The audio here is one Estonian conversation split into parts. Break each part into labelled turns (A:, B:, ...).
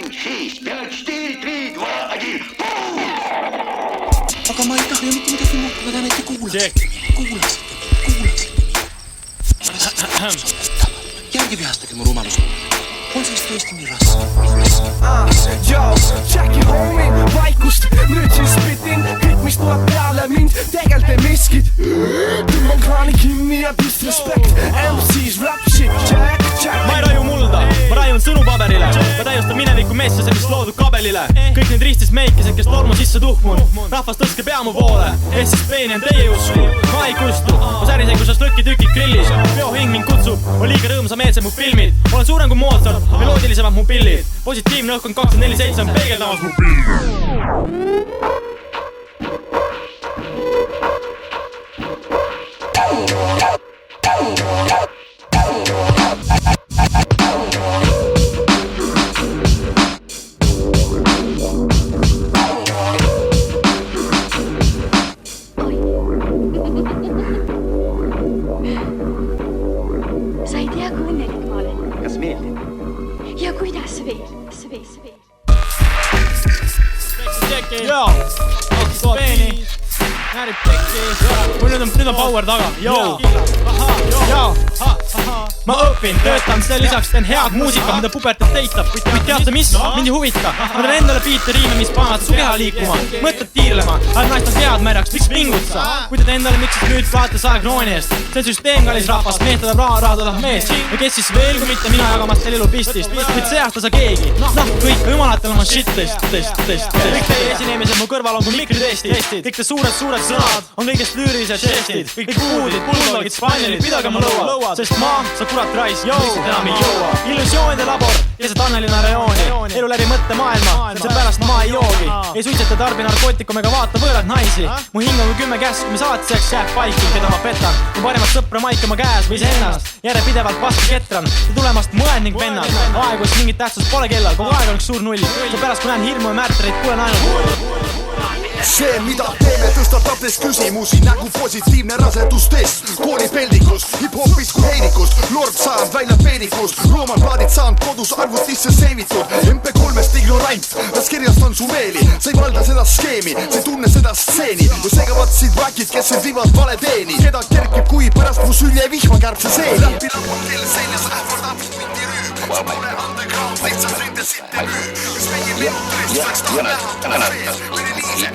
A: 7, 6, 5, 4, 3, 2, 1,
B: Aga ma ei taha ju mitte midagi muuta, ta näite kuulas. Järgi vihastage mu rumalus. On siis tõesti nii raske.
C: Yo, Jackie homie, vaikust, nüüd siis spitin kõik, mis tuleb peale mind, tegelt ei miskit. Tõmban kraani kinni ja disrespect, MC's rap shit, Jack.
D: Ma ei raju mulda, ma rajun sõnu paberile. Ma täiustan mineviku messase, mis loodud kabelile. Kõik need ristis meikesed, kes tormu sisse tuhmun. Rahvas tõstke pea mu poole, SSB-ni on teie usku. Ma ei kustu, ma särisen, kus on lõkitükid grillis. Peohing mind kutsub, on liiga rõõmsameelsed mu filmid. Olen suurem kui Mozart, meloodilisemad mu pillid. Positiivne õhk on 24/7 on peegeldamas mu pillid.
E: Sa ei tea, kui õnnelik ma olen.
A: Kas meeldib?
E: Ja kuidas veel?
D: Joo, Peeni Näärib tekki Nüüd on power taga Joo Ma õpin, töötan, selle lisaks teen head muusika, mida pubertat eitab. Kuid teate mis? Mind ei huvita. Ma teen endale biite riime, mis panevad su keha liikuma. Mõtled tiirlema, ajad naistel head märjaks, miks pingutsa? Kui te endale miksis nüüd plaate 100 krooni eest. See on süsteem, kallis rahvas, mees tähendab raha tähendab mees. Ja kes siis veel, kui mitte mina jagamas teil elu pistist. Kuid see aasta sa keegi. Kõik jumalatel oma shit tõst. Kõik teie esinemised mu kõrval on kui mikritestid. Kõik te suured sõnad on kõigest lüürilised žestid. Kõik puudid, bulldogid, spanielid, pidage ma lõuad. Sest ma, sa kurat rais, lihtsalt enam ei jõua. Illusioonide labor, keset Annelina reooni. Elu läbi mõtte maailma, seepärast ma ei joogi. Ei suitseta tarbi narkootikume ega vaata võõrad naisi. Mu hing on kui 10 käsku, mis saatiseks jääb paiki, keda ma petan. Mu parimat sõpra maik oma käes või iseennast. Järjepidevalt vastu ketran ja tulemast mõed ning vennad. Aegu, kus mingit tähtsust pole kellal, kogu aeg on üks suur null. Seepärast kui näen hirmu ja märtereid, kuulen ainult
F: See, mida teeme, tõstatab küsimusi nagu positiivne rasedustest. Koolipeldikus, hip-hopis kui heidikus, lord saab välja peenikust. Roomanplaadid saanud kodus arvutisse seivitud. MP3-st ignorant, las kirjastan su meeli. Sa ei valda seda skeemi, sa ei tunne seda stseeni. Ja segavad siit väkid, kes ei viivad vale teeni. Keda kerkib, kui pärast mu sülje vihma kärbse seeni. Läbi lapud kell seljas ähvardab mingi rüüm. See pole underground, lihtsalt nende sitte müü. Kas meie minu tõest saaks taha näha sees. Mene liise.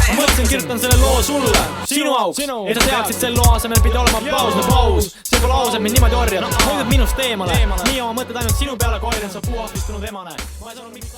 D: Ma mõtlesin, kirjutan selle loo sulle, sinu auks. Et sa teaksid, selle loo asemel pidi olema paus. See pole aus, et mind niimoodi orjad. Hoidud minust eemale. Nii oma mõtted ainult sinu peale koidan, sa puuakistunud emane. Ma ei saanud mingit